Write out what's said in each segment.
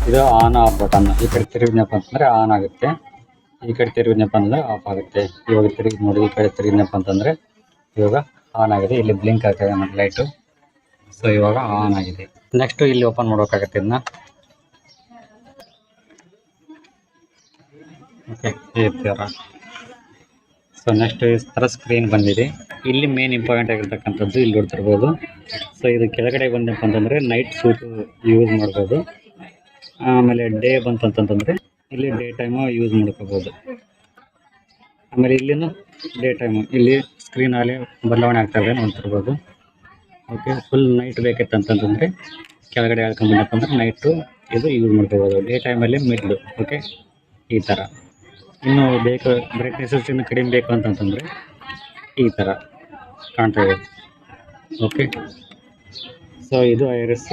ಇದು on off button. ಈ ಕಡೆ ತಿರುಗಿದ್ನಪ್ಪ ಅಂತಂದರೆ ಆನ್ ಆಗುತ್ತೆ, ಈ ಕಡೆ ತಿರುಗಿದ್ನಪ್ಪ ಅಂದರೆ ಆಫ್ ಆಗುತ್ತೆ. ಇವಾಗ ತಿರುಗಿ ನೋಡಿ, ಈ ಕಡೆ ತಿರುಗಿದ್ನಪ್ಪ ಅಂತಂದರೆ ಇವಾಗ ಆನ್ ಆಗಿದೆ. ಇಲ್ಲಿ ಬ್ಲಿಂಕ್ ಆಗ್ತದೆ ನೋಡಿ ಲೈಟು. ಸೊ ಇವಾಗ ಆನ್ ಆಗಿದೆ. ನೆಕ್ಸ್ಟು ಇಲ್ಲಿ ಓಪನ್ ಮಾಡಬೇಕಾಗತ್ತೆ ಇದನ್ನ. ಓಕೆ, ಈ ಥರ. ಸೊ ನೆಕ್ಸ್ಟ್ ಈ ಥರ ಸ್ಕ್ರೀನ್ ಬಂದಿದೆ. ಇಲ್ಲಿ ಮೇನ್ ಇಂಪಾರ್ಟೆಂಟ್ ಆಗಿರ್ತಕ್ಕಂಥದ್ದು ಇಲ್ಲಿ ನೋಡ್ತಿರ್ಬೋದು. ಸೊ ಇದು ಕೆಳಗಡೆ ಬಂದಪ್ಪ ಅಂತಂದರೆ ನೈಟ್ ಸೂಟು ಯೂಸ್ ಮಾಡ್ಬೋದು. ಆಮೇಲೆ ಡೇ ಬಂತಂತಂದರೆ ಇಲ್ಲಿ ಡೇ ಟೈಮು ಯೂಸ್ ಮಾಡ್ಕೋಬೋದು. ಆಮೇಲೆ ಇಲ್ಲಿನೂ ಡೇ ಟೈಮು ಇಲ್ಲಿ ಸ್ಕ್ರೀನಲ್ಲಿ ಬದಲಾವಣೆ ಆಗ್ತಾಯಿದೆ ನೋಡ್ತಿರ್ಬೋದು. ಓಕೆ, ಫುಲ್ ನೈಟ್ ಬೇಕಿತ್ತಂತಂದರೆ ಕೆಳಗಡೆ ಹೇಳ್ಕೊಂಬಂದಪ್ಪ ಅಂದರೆ ನೈಟು ಇದು ಯೂಸ್ ಮಾಡ್ಕೋಬೋದು. ಡೇ ಟೈಮಲ್ಲಿ ಮಿಡ್ಲು. ಓಕೆ, ಈ ಥರ. ಇನ್ನು ಬೇಕು ಬ್ರೈಟ್ನೆಸ್ಸಸ್ ಇನ್ನು ಕಡಿಮೆ ಬೇಕು ಅಂತಂತಂದರೆ ಈ ಥರ ಕಾಣ್ತಾ ಇದೆ. ಓಕೆ, ಸೊ ಇದು ಐರಿಸ್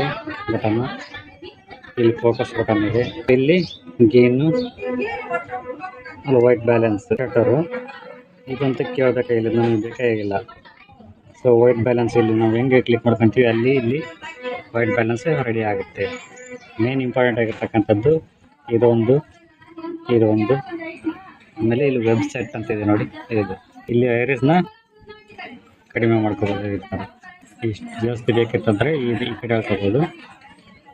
ಬಟನ್ನು. ಇಲ್ಲಿ ಫೋಕಸ್ ಬಟನ್ ಇದೆ. ಇಲ್ಲಿ ಗೇನು ಅಲ್ಲಿ ವೈಟ್ ಬ್ಯಾಲೆನ್ಸ್ ಶಟರು ಇದಂತೂ ಕೇಳಬೇಕಾಗಿಲ್ಲ, ನಮಗೆ ಬೇಕಾಗಿಲ್ಲ. ಸೊ ವೈಟ್ ಬ್ಯಾಲೆನ್ಸ್ ಇಲ್ಲಿ ನಾವು ಹೆಂಗೆ ಕ್ಲಿಕ್ ಮಾಡ್ಕೊತೀವಿ ಅಲ್ಲಿ ಇಲ್ಲಿ ವೈಟ್ ಬ್ಯಾಲೆನ್ಸ್ ರೆಡಿ ಆಗುತ್ತೆ. ಮೇನ್ ಇಂಪಾರ್ಟೆಂಟ್ ಆಗಿರ್ತಕ್ಕಂಥದ್ದು ಇದೊಂದು. ಆಮೇಲೆ ಇಲ್ಲಿ ವೆಬ್ಸೈಟ್ ಅಂತ ಇದೆ ನೋಡಿ, ಇದು ಇಲ್ಲಿ ಐರಿಸ್ನ ಕಡಿಮೆ ಮಾಡ್ಕೋಬೋದು. ಈ ಥರ ಇಷ್ಟು ಜಾಸ್ತಿ ಬೇಕಿತ್ತಂದರೆ ಈ ಕಡೆ ಹಾಕೋಬೋದು,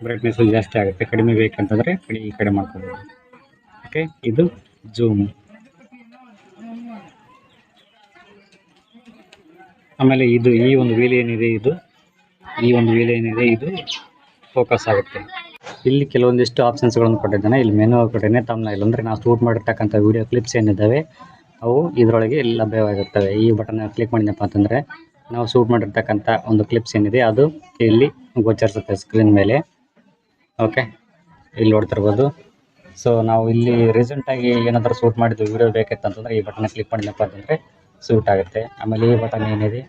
ಬ್ರೈಟ್ನೆಸ್ಸು ಜಾಸ್ತಿ ಆಗುತ್ತೆ. ಕಡಿಮೆ ಬೇಕಂತಂದರೆ ಈ ಕಡೆ ಮಾಡ್ಕೋಬೋದು. ಓಕೆ, ಇದು ಜೂಮು. ಆಮೇಲೆ ಇದು ಈ ಒಂದು ವೀಲ್ ಏನಿದೆ ಇದು ಫೋಕಸ್ ಆಗುತ್ತೆ. ಇಲ್ಲಿ ಕೆಲವೊಂದಿಷ್ಟು ಆಪ್ಷನ್ಸ್ಗಳನ್ನು ಕೊಟ್ಟಿದ್ದಾನೆ. ಇಲ್ಲಿ ಮೆನು ಕೊಟ್ಟಿದ್ದಾನೆ. ಥಂಬ್ನೈಲ್ ಅಂದರೆ ನಾವು ಶೂಟ್ ಮಾಡಿರ್ತಕ್ಕಂಥ ವೀಡಿಯೋ ಕ್ಲಿಪ್ಸ್ ಏನಿದ್ದಾವೆ ಅವು ಇದರೊಳಗೆ ಲಭ್ಯವಾಗಿರ್ತವೆ. ಈ ಬಟನ್ ಕ್ಲಿಕ್ ಮಾಡಿದಪ್ಪ ಅಂತಂದರೆ ನಾವು ಶೂಟ್ ಮಾಡಿರ್ತಕ್ಕಂಥ ಒಂದು ಕ್ಲಿಪ್ಸ್ ಏನಿದೆ ಅದು ಇಲ್ಲಿ ಗೋಚರಿಸುತ್ತೆ ಸ್ಕ್ರೀನ್ ಮೇಲೆ. ಓಕೆ, ಇಲ್ಲಿ ನೋಡ್ತಿರ್ಬೋದು. ಸೊ ನಾವು ಇಲ್ಲಿ ರೀಸೆಂಟಾಗಿ ಏನಾದರೂ ಶೂಟ್ ಮಾಡಿದ್ದು ವೀಡಿಯೋ ಬೇಕಿತ್ತಂತಂದರೆ ಈ ಬಟನ್ನ ಕ್ಲಿಕ್ ಮಾಡಿದಪ್ಪ ಅಂತಂದರೆ ಶೂಟ್ ಆಗುತ್ತೆ. ಆಮೇಲೆ ಈ ಬಟನ್ ಏನಿದೆ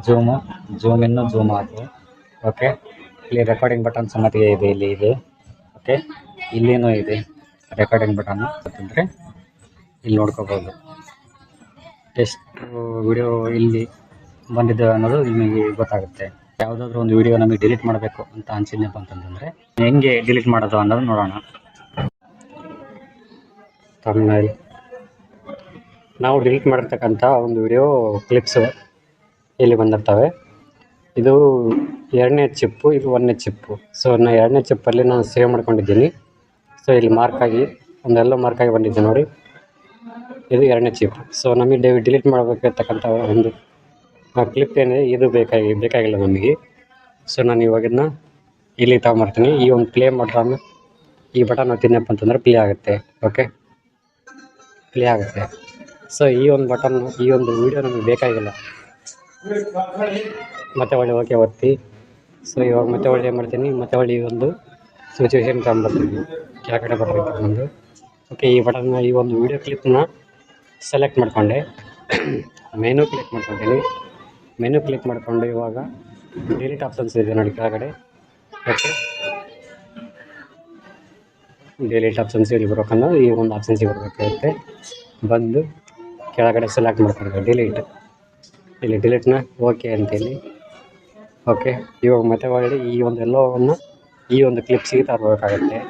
ಜೂಮ್ ಇನ್ನು ಜೂಮ್ ಔಟು. ಓಕೆ, ಇಲ್ಲಿ ರೆಕಾರ್ಡಿಂಗ್ ಬಟನ್ ಸಮೇತ ಇದೆ ಇಲ್ಲಿ ಇದು. ಓಕೆ, ಇಲ್ಲಿನೂ ಇದೆ ರೆಕಾರ್ಡಿಂಗ್ ಬಟನ್ನು ಅಂತಂದರೆ ಇಲ್ಲಿ ನೋಡ್ಕೋಬೋದು ಎಷ್ಟು ವಿಡಿಯೋ ಇಲ್ಲಿ ಬಂದಿದೆ ಅನ್ನೋದು ನಿಮಗೆ ಗೊತ್ತಾಗುತ್ತೆ. ಯಾವುದಾದ್ರೂ ಒಂದು ವಿಡಿಯೋ ನಮಗೆ ಡಿಲೀಟ್ ಮಾಡಬೇಕು ಅಂತ ಅನಿಸಿದ್ನಪ್ಪ ಅಂತಂದರೆ ಹೆಂಗೆ ಡಿಲೀಟ್ ಮಾಡೋದು ಅನ್ನೋದು ನೋಡೋಣ. ಥಂಬ್ನೈಲ್ ನಾವು ಡಿಲೀಟ್ ಮಾಡಿರ್ತಕ್ಕಂಥ ಒಂದು ವಿಡಿಯೋ ಕ್ಲಿಪ್ಸ್ ಇಲ್ಲಿ ಬಂದಿರ್ತವೆ. ಇದು 2ನೇ ಚಿಪ್ಪು, ಇದು 1ನೇ ಚಿಪ್ಪು. ಸೊ ನಾನು 2ನೇ ಚಿಪ್ಪಲ್ಲಿ ನಾನು ಸೇವ್ ಮಾಡ್ಕೊಂಡಿದ್ದೀನಿ. ಸೊ ಇಲ್ಲಿ ಮಾರ್ಕಾಗಿ ಒಂದೆಲ್ಲ ಮಾರ್ಕಾಗಿ ಬಂದಿದೆ ನೋಡಿ, ಇದು 2ನೇ ಚಿಪ್. ಸೊ ನಮಗೆ ಡಿಲೀಟ್ ಮಾಡಬೇಕಿರ್ತಕ್ಕಂಥ ಒಂದು ಕ್ಲಿಪ್ ಏನಿದೆ ಇದು ಬೇಕಾಗಿಲ್ಲ ನಮಗೆ. ಸೊ ನಾನು ಇವಾಗಿನ ಇಲ್ಲಿ ತಗೊಂಬರ್ತೀನಿ. ಈ ಒಂದು ಪ್ಲೇ ಬಟನ್, ಈ ಬಟನ್ ಒತ್ತಿದ್ನಪ್ಪ ಅಂತಂದರೆ ಪ್ಲೇ ಆಗುತ್ತೆ. ಓಕೆ, ಪ್ಲೇ ಆಗುತ್ತೆ. ಸೊ ಈ ಒಂದು ಬಟನ್, ಈ ಒಂದು ವೀಡಿಯೋ ನಮಗೆ ಬೇಕಾಗಿಲ್ಲ. ಮತ್ತೆ ಒಳ್ಳೆ ಓಕೆ ಒತ್ತಿ. ಸೊ ಇವಾಗ ಮತ್ತೆ ಒಳ್ಳೆ ಏನು ಮಾಡ್ತೀನಿ, ಮತ್ತೆ ಒಳ್ಳೆ ಈ ಒಂದು ಸಿಚುವೇಶನ್ ತಗೊಂಬರ್ತೀನಿ. ಕೆಳಗಡೆ ಬರಬೇಕು ಒಂದು. ಓಕೆ, ಈ ಬಟನ್ನ ಈ ಒಂದು ವೀಡಿಯೋ ಕ್ಲಿಪ್ನ ಸೆಲೆಕ್ಟ್ ಮಾಡಿಕೊಂಡೆ. ಮೆನು ಕ್ಲಿಕ್ ಮಾಡ್ಕೊತೀನಿ. ಮೆನು ಕ್ಲಿಕ್ ಮಾಡಿಕೊಂಡು ಇವಾಗ ಡಿಲೀಟ್ ಆಪ್ಷನ್ಸ್ ಇದೆ ನೋಡಿ ಕೆಳಗಡೆ. ಓಕೆ, ಡಿಲೀಟ್ ಆಪ್ಷನ್ಸ್ ಇಲ್ಲಿ ಬರ್ಬೇಕಂದ್ರೆ ಈ ಒಂದು ಆಪ್ಷನ್ಸಿಗೆ ಬರಬೇಕಾಗುತ್ತೆ. ಬಂದು ಕೆಳಗಡೆ ಸೆಲೆಕ್ಟ್ ಮಾಡ್ಕೊಳ್ಬೇಕು ಡಿಲೀಟ್. ಇಲ್ಲಿ ಡಿಲೀಟ್ನ ಓಕೆ ಅಂತೀನಿ. ಓಕೆ, ಇವಾಗ ಮತ್ತೆ ಒಳ್ಳೆ ಈ ಒಂದು ಎಲ್ಲವನ್ನು ಈ ಒಂದು ಕ್ಲಿಪ್ಸಿಗೆ ತರಬೇಕಾಗತ್ತೆ.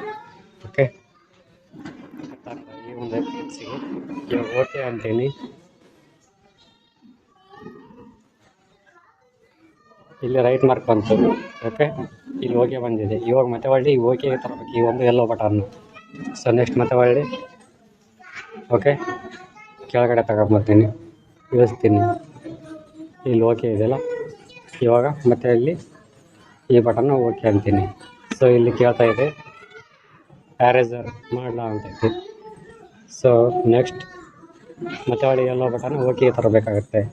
ಓಕೆ, ಈ ಒಂದು ಕ್ಲಿಪ್ಸಿಗೆ ಇವಾಗ ಓಕೆ ಅಂತೀನಿ. ಇಲ್ಲಿ ರೈಟ್ ಮಾರ್ಕ್ ಬಂತು. ಓಕೆ, ಇಲ್ಲಿ ಓಕೆ ಬಂದಿದೆ. ಇವಾಗ ಮತ್ತೆ ಒಳ್ಳೆ ಈ ಓಕೆ ತರಬೇಕು ಈ ಒಂದು ಎಲ್ಲೋ ಬಟನ್ನು. ಸೊ ನೆಕ್ಸ್ಟ್ ಮತ್ತೆ ಒಳ್ಳೆ ಓಕೆ ಕೆಳಗಡೆ ತಗೊಂಬರ್ತೀನಿ, ಇಳಿಸ್ತೀನಿ. ಇಲ್ಲಿ ಓಕೆ ಇದೆಯಲ್ಲ, ಇವಾಗ ಮತ್ತೆ ಇಲ್ಲಿ ಈ ಬಟನ್ನು ಓಕೆ ಅಂತೀನಿ. ಸೊ ಇಲ್ಲಿ ಕೇಳ್ತಾ ಇದೆ ಎರೇಸರ್ ಮಾಡಲ ಅಂತೈತಿ. ಸೊ ನೆಕ್ಸ್ಟ್ ಮತ್ತೆ ಒಳ್ಳೆ ಎಲ್ಲೋ ಬಟನ್ ಓಕೆ ತರಬೇಕಾಗುತ್ತೆ.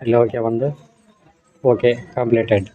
ಇಲ್ಲಿ ಓಕೆ ಬಂದು ಓಕೆ ಕಂಪ್ಲೀಟೆಡ್.